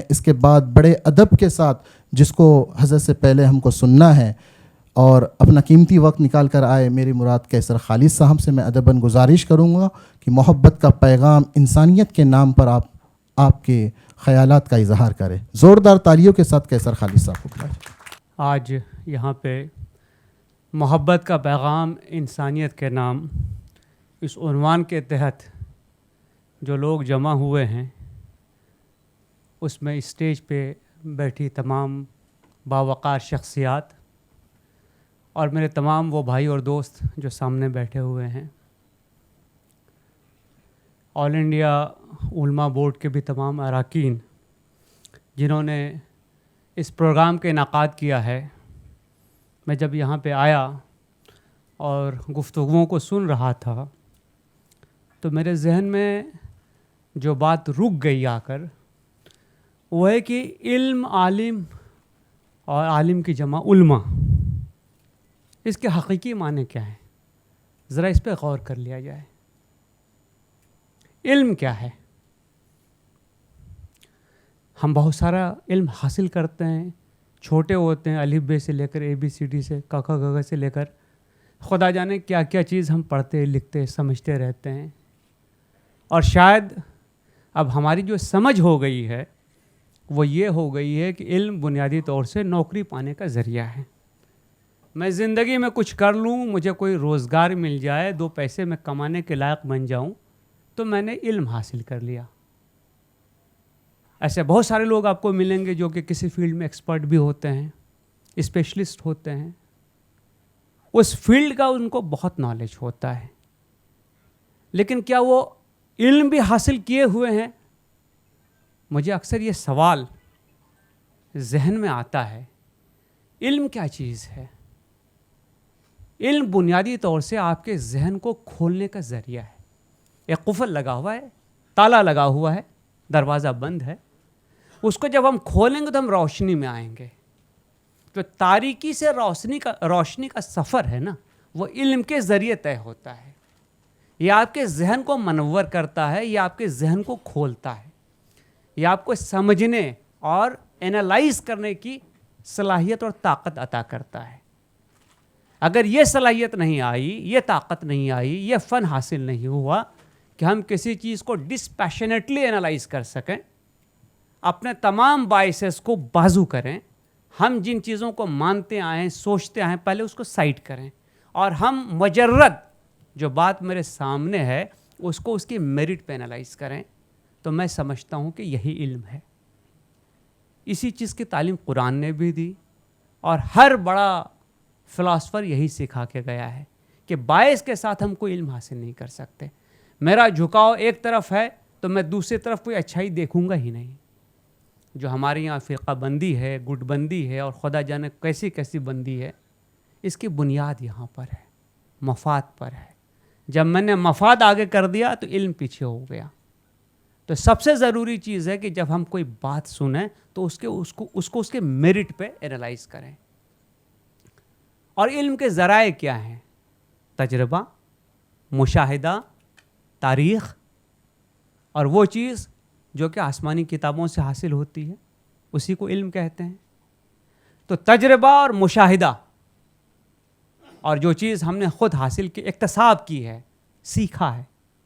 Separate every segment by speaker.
Speaker 1: اس کے بعد بڑے ادب کے ساتھ جس کو حضرت سے پہلے ہم کو سننا ہے اور اپنا قیمتی وقت نکال کر آئے میری مراد کیسر خالد صاحب سے میں ادباً گزارش کروں گا کہ محبت کا پیغام انسانیت کے نام پر آپ کے خیالات کا اظہار کریں. زوردار تالیوں کے ساتھ کیسر خالد صاحب کو بلائیں.
Speaker 2: آج یہاں پہ محبت کا پیغام انسانیت کے نام اس عنوان کے تحت جو لوگ جمع ہوئے ہیں اس میں اسٹیج پہ بیٹھی تمام باوقار شخصیات اور میرے تمام وہ بھائی اور دوست جو سامنے بیٹھے ہوئے ہیں، آل انڈیا علماء بورڈ کے بھی تمام اراکین جنہوں نے اس پروگرام کا انعقاد کیا ہے. میں جب یہاں پہ آیا اور گفتگوؤں کو سن رہا تھا تو میرے ذہن میں جو بات رک گئی آ کر وہ ہے کہ علم، عالم اور عالم کی جمع علماء، اس کے حقیقی معنی کیا ہیں؟ ذرا اس پہ غور کر لیا جائے. علم کیا ہے؟ ہم بہت سارا علم حاصل کرتے ہیں، چھوٹے ہوتے ہیں الف ب سے لے کر اے بی سی ڈی سے ک خ گ گھ سے لے کر خدا جانے کیا کیا چیز ہم پڑھتے لکھتے سمجھتے رہتے ہیں. اور شاید اب ہماری جو سمجھ ہو گئی ہے وہ یہ ہو گئی ہے کہ علم بنیادی طور سے نوکری پانے کا ذریعہ ہے. میں زندگی میں کچھ کر لوں، مجھے کوئی روزگار مل جائے، 2 پیسے میں کمانے کے لائق بن جاؤں تو میں نے علم حاصل کر لیا. ایسے بہت سارے لوگ آپ کو ملیں گے جو کہ کسی فیلڈ میں ایکسپرٹ بھی ہوتے ہیں، اسپیشلسٹ ہوتے ہیں، اس فیلڈ کا ان کو بہت نالج ہوتا ہے، لیکن کیا وہ علم بھی حاصل کیے ہوئے ہیں؟ مجھے اکثر یہ سوال ذہن میں آتا ہے. علم کیا چیز ہے؟ علم بنیادی طور سے آپ کے ذہن کو کھولنے کا ذریعہ ہے. ایک قفل لگا ہوا ہے، تالا لگا ہوا ہے، دروازہ بند ہے، اس کو جب ہم کھولیں گے تو ہم روشنی میں آئیں گے. تو تاریکی سے روشنی کا سفر ہے نا، وہ علم کے ذریعے طے ہوتا ہے. یہ آپ کے ذہن کو منور کرتا ہے، یہ آپ کے ذہن کو کھولتا ہے، یہ آپ کو سمجھنے اور اینالائز کرنے کی صلاحیت اور طاقت عطا کرتا ہے. اگر یہ صلاحیت نہیں آئی، یہ طاقت نہیں آئی، یہ فن حاصل نہیں ہوا کہ ہم کسی چیز کو ڈسپیشنیٹلی اینالائز کر سکیں، اپنے تمام بائسز کو بازو کریں، ہم جن چیزوں کو مانتے آئیں، سوچتے آئیں، پہلے اس کو سائٹ کریں، اور ہم مجرد جو بات میرے سامنے ہے اس کو اس کی میرٹ پہ اینالائز کریں، تو میں سمجھتا ہوں کہ یہی علم ہے. اسی چیز کی تعلیم قرآن نے بھی دی، اور ہر بڑا فلاسفر یہی سکھا کے گیا ہے کہ باعث کے ساتھ ہم کوئی علم حاصل نہیں کر سکتے. میرا جھکاؤ ایک طرف ہے تو میں دوسری طرف کوئی اچھائی دیکھوں گا ہی نہیں. جو ہمارے یہاں فرقہ بندی ہے، گٹ بندی ہے، اور خدا جانے کیسی کیسی بندی ہے، اس کی بنیاد یہاں پر ہے، مفاد پر ہے. جب میں نے مفاد آگے کر دیا تو علم پیچھے ہو گیا. تو سب سے ضروری چیز ہے کہ جب ہم کوئی بات سنیں تو اس کے میرٹ پہ اینالائز کریں. اور علم کے ذرائع کیا ہیں؟ تجربہ، مشاہدہ، تاریخ، اور وہ چیز جو کہ آسمانی کتابوں سے حاصل ہوتی ہے اسی کو علم کہتے ہیں. تو تجربہ اور مشاہدہ، اور جو چیز ہم نے خود حاصل کی، اکتساب کی ہے، سیکھا ہے،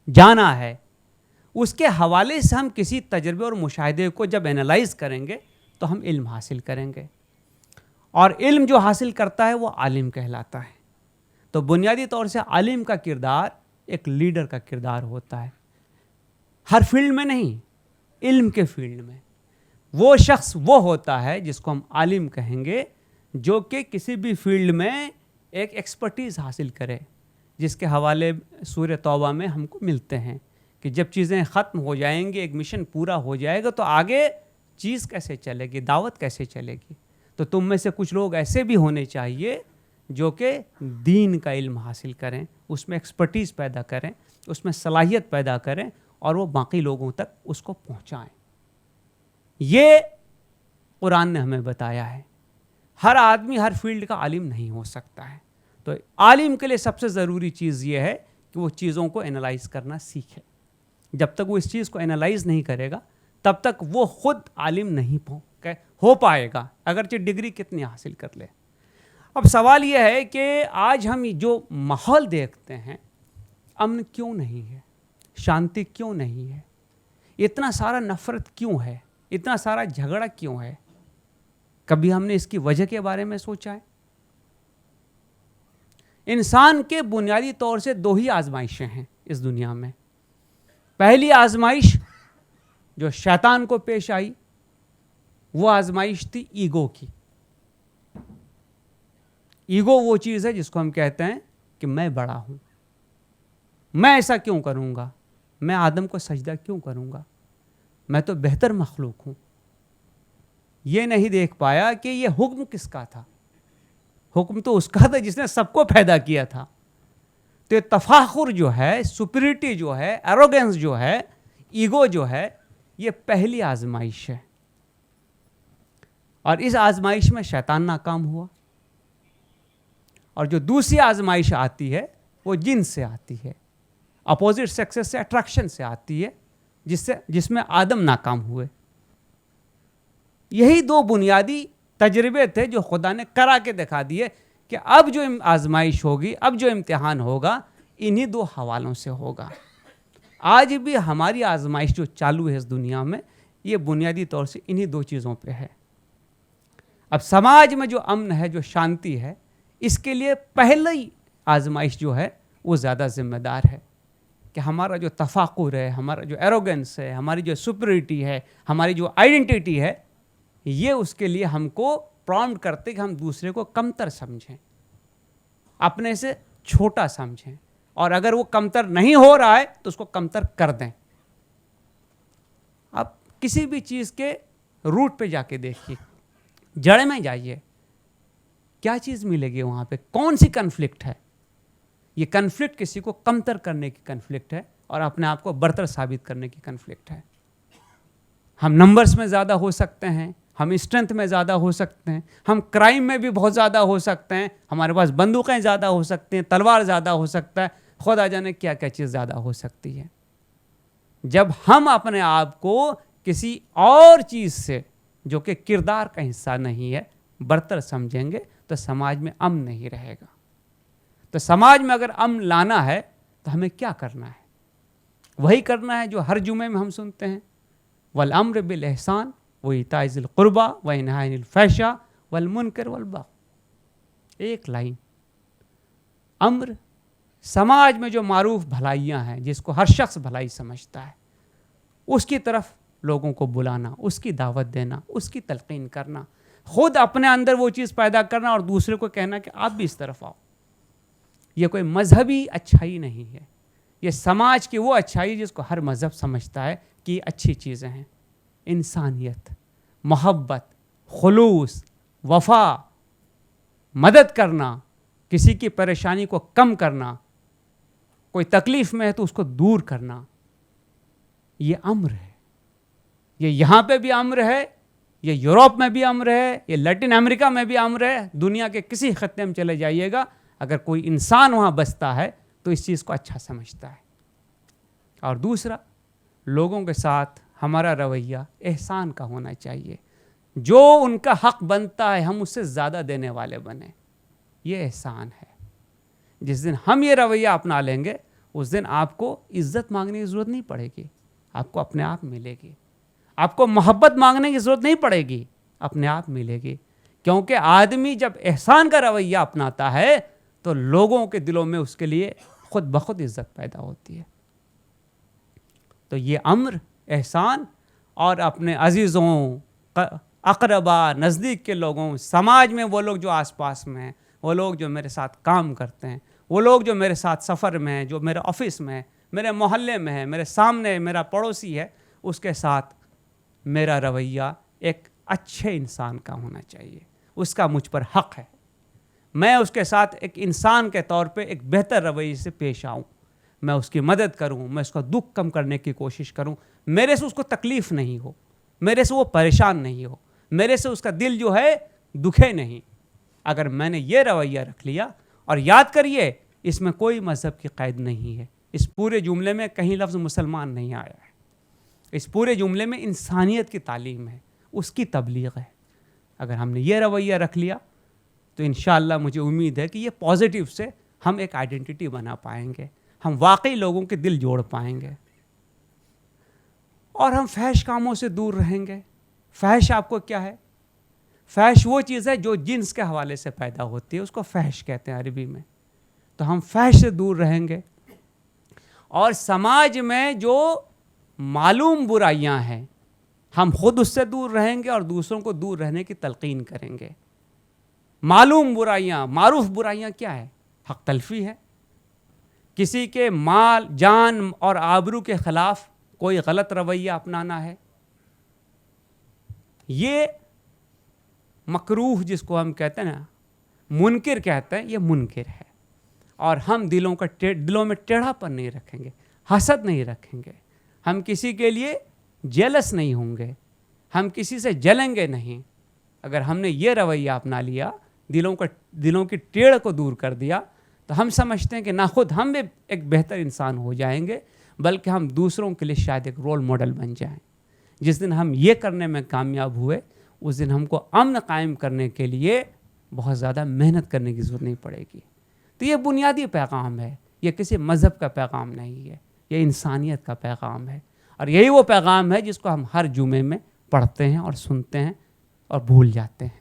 Speaker 2: جانا ہے، اس کے حوالے سے ہم کسی تجربے اور مشاہدے کو جب اینالائز کریں گے تو ہم علم حاصل کریں گے. اور علم جو حاصل کرتا ہے وہ عالم کہلاتا ہے. تو بنیادی طور سے عالم کا کردار ایک لیڈر کا کردار ہوتا ہے. ہر فیلڈ میں نہیں، علم کے فیلڈ میں وہ شخص وہ ہوتا ہے جس کو ہم عالم کہیں گے، جو کہ کسی بھی فیلڈ میں ایک ایکسپرٹیز حاصل کرے، جس کے حوالے سورہ توبہ میں ہم کو ملتے ہیں کہ جب چیزیں ختم ہو جائیں گی، ایک مشن پورا ہو جائے گا، تو آگے چیز کیسے چلے گی، دعوت کیسے چلے گی. تو تم میں سے کچھ لوگ ایسے بھی ہونے چاہیے جو کہ دین کا علم حاصل کریں، اس میں ایکسپرٹیز پیدا کریں، اس میں صلاحیت پیدا کریں، اور وہ باقی لوگوں تک اس کو پہنچائیں. یہ قرآن نے ہمیں بتایا ہے. ہر آدمی ہر فیلڈ کا عالم نہیں ہو سکتا ہے. تو عالم کے لیے سب سے ضروری چیز یہ ہے کہ وہ چیزوں کو اینالائز کرنا سیکھے. جب تک وہ اس چیز کو اینالائز نہیں کرے گا تب تک وہ خود عالم نہیں ہو پائے گا، اگرچہ ڈگری کتنی حاصل کر لے۔ اب سوال یہ ہے کہ آج ہم جو ماحول دیکھتے ہیں، امن کیوں نہیں ہے، شانتی کیوں نہیں ہے، اتنا سارا نفرت کیوں ہے، اتنا سارا جھگڑا کیوں ہے؟ کبھی ہم نے اس کی وجہ کے بارے میں سوچا ہے؟ انسان کے بنیادی طور سے 2 ہی آزمائشیں ہیں اس دنیا میں۔ پہلی آزمائش جو شیطان کو پیش آئی، وہ آزمائش تھی ایگو کی۔ ایگو وہ چیز ہے جس کو ہم کہتے ہیں کہ میں بڑا ہوں، میں ایسا کیوں کروں گا، میں آدم کو سجدہ کیوں کروں گا، میں تو بہتر مخلوق ہوں۔ یہ نہیں دیکھ پایا کہ یہ حکم کس کا تھا، حکم تو اس کا تھا جس نے سب کو پیدا کیا تھا۔ تو تفاخر جو ہے، سپریٹی جو ہے، ایروگنس جو ہے، ایگو جو ہے، یہ پہلی آزمائش ہے، اور اس آزمائش میں شیطان ناکام ہوا۔ اور جو دوسری آزمائش آتی ہے وہ جنس سے آتی ہے، اپوزٹ سیکسز سے اٹریکشن سے آتی ہے، جس میں آدم ناکام ہوئے۔ یہی 2 بنیادی تجربے تھے جو خدا نے کرا کے دکھا دیے کہ اب جو آزمائش ہوگی، اب جو امتحان ہوگا، انہی 2 حوالوں سے ہوگا۔ آج بھی ہماری آزمائش جو چالو ہے اس دنیا میں، یہ بنیادی طور سے انہی 2 چیزوں پہ ہے۔ اب سماج میں جو امن ہے، جو شانتی ہے، اس کے لیے پہلی آزمائش جو ہے وہ زیادہ ذمہ دار ہے کہ ہمارا جو تفاخر ہے، ہمارا جو ایروگنس ہے، ہماری جو سپریٹی ہے، ہماری جو آئیڈینٹی ہے، یہ اس کے لیے ہم کو پرامپٹ کرتے کہ ہم دوسرے کو کمتر سمجھیں، اپنے سے چھوٹا سمجھیں، اور اگر وہ کمتر نہیں ہو رہا ہے تو اس کو کمتر کر دیں۔ اب کسی بھی چیز کے روٹ پہ جا کے دیکھیے، جڑ میں جائیے، کیا چیز ملے گی وہاں پہ؟ کون سی کنفلکٹ ہے؟ یہ کنفلکٹ کسی کو کمتر کرنے کی کنفلکٹ ہے اور اپنے آپ کو برتر ثابت کرنے کی کنفلکٹ ہے۔ ہم نمبرز میں زیادہ ہو سکتے ہیں، ہم اسٹرینتھ میں زیادہ ہو سکتے ہیں، ہم کرائم میں بھی بہت زیادہ ہو سکتے ہیں، ہمارے پاس بندوقیں زیادہ ہو سکتی ہیں، تلوار زیادہ ہو سکتا ہے، خدا جانے کیا کیا چیز زیادہ ہو سکتی ہے۔ جب ہم اپنے آپ کو کسی اور چیز سے جو کہ کردار کا حصہ نہیں ہے برتر سمجھیں گے تو سماج میں امن نہیں رہے گا۔ تو سماج میں اگر امن لانا ہے تو ہمیں کیا کرنا ہے؟ وہی کرنا ہے جو ہر جمعے میں ہم سنتے ہیں، والامر بالاحسان وایتاء ذی القربی وینہی عن الفحشاء والمنکر والبغی۔ ایک لائن، امر، سماج میں جو معروف بھلائیاں ہیں جس کو ہر شخص بھلائی سمجھتا ہے، اس کی طرف لوگوں کو بلانا، اس کی دعوت دینا، اس کی تلقین کرنا، خود اپنے اندر وہ چیز پیدا کرنا اور دوسرے کو کہنا کہ آپ بھی اس طرف آؤ۔ یہ کوئی مذہبی اچھائی نہیں ہے، یہ سماج کی وہ اچھائی جس کو ہر مذہب سمجھتا ہے کہ یہ اچھی چیزیں ہیں۔ انسانیت، محبت، خلوص، وفا، مدد کرنا، کسی کی پریشانی کو کم کرنا، کوئی تکلیف میں ہے تو اس کو دور کرنا، یہ امر ہے۔ یہ یہاں پہ بھی امر ہے، یہ یورپ میں بھی امر ہے، یہ لیٹن امریکہ میں بھی امر ہے، دنیا کے کسی خطے میں چلے جائیے گا، اگر کوئی انسان وہاں بستا ہے تو اس چیز کو اچھا سمجھتا ہے۔ اور دوسرا، لوگوں کے ساتھ ہمارا رویہ احسان کا ہونا چاہیے، جو ان کا حق بنتا ہے ہم اس سے زیادہ دینے والے بنیں، یہ احسان ہے۔ جس دن ہم یہ رویہ اپنا لیں گے اس دن آپ کو عزت مانگنے کی ضرورت نہیں پڑے گی، آپ کو اپنے آپ ملے گی۔ آپ کو محبت مانگنے کی ضرورت نہیں پڑے گی، اپنے آپ ملے گی، کیونکہ آدمی جب احسان کا رویہ اپناتا ہے تو لوگوں کے دلوں میں اس کے لیے خود بخود عزت پیدا ہوتی ہے۔ تو یہ امر، احسان، اور اپنے عزیزوں، اقربا، نزدیک کے لوگوں، سماج میں وہ لوگ جو آس پاس میں ہیں، وہ لوگ جو میرے ساتھ کام کرتے ہیں، وہ لوگ جو میرے ساتھ سفر میں ہیں، جو میرے آفس میں ہیں، میرے محلے میں ہیں، میرے سامنے میرا پڑوسی ہے، اس کے ساتھ میرا رویہ ایک اچھے انسان کا ہونا چاہیے، اس کا مجھ پر حق ہے، میں اس کے ساتھ ایک انسان کے طور پہ ایک بہتر رویے سے پیش آؤں، میں اس کی مدد کروں، میں اس کا دکھ کم کرنے کی کوشش کروں، میرے سے اس کو تکلیف نہیں ہو، میرے سے وہ پریشان نہیں ہو، میرے سے اس کا دل جو ہے دکھے نہیں۔ اگر میں نے یہ رویہ رکھ لیا، اور یاد کریے اس میں کوئی مذہب کی قید نہیں ہے، اس پورے جملے میں کہیں لفظ مسلمان نہیں آیا ہے، اس پورے جملے میں انسانیت کی تعلیم ہے، اس کی تبلیغ ہے. اگر ہم نے یہ رویہ رکھ لیا تو انشاءاللہ مجھے امید ہے کہ یہ پازیٹیو سے ہم ایک آئیڈینٹی بنا پائیں گے، ہم واقعی لوگوں کے دل جوڑ پائیں گے، اور ہم فحش کاموں سے دور رہیں گے. فحش آپ کو کیا ہے؟ فحش وہ چیز ہے جو جنس کے حوالے سے پیدا ہوتی ہے، اس کو فحش کہتے ہیں عربی میں. تو ہم فحش سے دور رہیں گے، اور سماج میں جو معلوم برائیاں ہیں ہم خود اس سے دور رہیں گے اور دوسروں کو دور رہنے کی تلقین کریں گے. معلوم برائیاں، معروف برائیاں کیا ہے؟ حق تلفی ہے، کسی کے مال، جان اور آبرو کے خلاف کوئی غلط رویہ اپنانا ہے. یہ مکروہ جس کو ہم کہتے ہیں نا، منکر کہتے ہیں، یہ منکر ہے. اور ہم دلوں میں ٹیڑھا پن نہیں رکھیں گے، حسد نہیں رکھیں گے، ہم کسی کے لیے جیلس نہیں ہوں گے، ہم کسی سے جلیں گے نہیں. اگر ہم نے یہ رویہ اپنا لیا، دلوں کی ٹیڑھ کو دور کر دیا، تو ہم سمجھتے ہیں کہ نہ خود ہم بھی ایک بہتر انسان ہو جائیں گے، بلکہ ہم دوسروں کے لیے شاید ایک رول ماڈل بن جائیں. جس دن ہم یہ کرنے میں کامیاب ہوئے، اس دن ہم کو امن قائم کرنے کے لیے بہت زیادہ محنت کرنے کی ضرورت نہیں پڑے گی. تو یہ بنیادی پیغام ہے، یہ کسی مذہب کا پیغام نہیں ہے، یہ انسانیت کا پیغام ہے. اور یہی وہ پیغام ہے جس کو ہم ہر جمعے میں پڑھتے ہیں اور سنتے ہیں اور بھول جاتے ہیں.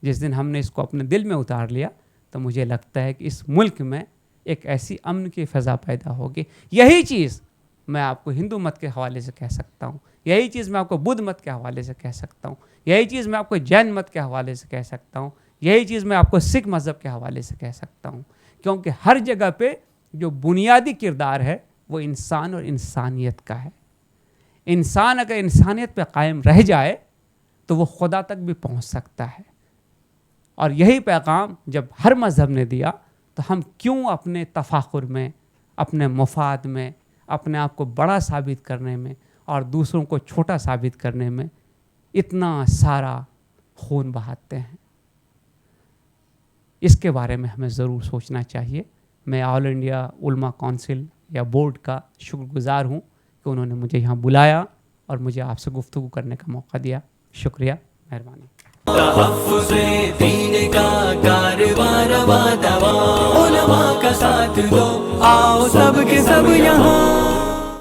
Speaker 2: جس دن ہم نے اس کو اپنے دل میں اتار لیا تو مجھے لگتا ہے کہ اس ملک میں ایک ایسی امن کی فضا پیدا ہوگی. یہی چیز میں آپ کو ہندو مت کے حوالے سے کہہ سکتا ہوں، یہی چیز میں آپ کو بدھ مت کے حوالے سے کہہ سکتا ہوں، یہی چیز میں آپ کو جین مت کے حوالے سے کہہ سکتا ہوں، یہی چیز میں آپ کو سکھ مذہب کے حوالے سے کہہ سکتا ہوں. کیونکہ ہر جگہ پہ جو بنیادی کردار ہے وہ انسان اور انسانیت کا ہے. انسان اگر انسانیت پہ قائم رہ جائے تو وہ خدا تک بھی پہنچ سکتا ہے. اور یہی پیغام جب ہر مذہب نے دیا تو ہم کیوں اپنے تفاخر میں، اپنے مفاد میں، اپنے آپ کو بڑا ثابت کرنے میں اور دوسروں کو چھوٹا ثابت کرنے میں اتنا سارا خون بہاتے ہیں؟ اس کے بارے میں ہمیں ضرور سوچنا چاہیے. میں آل انڈیا علماء کونسل یا بورڈ کا شکر گزار ہوں کہ انہوں نے مجھے یہاں بلایا اور مجھے آپ سے گفتگو کرنے کا موقع دیا. شکریہ، مہربانی.
Speaker 3: تحفظ دین کا کاروان رواں دواں، علماء کا ساتھ دو، آؤ سب کے سب یہاں.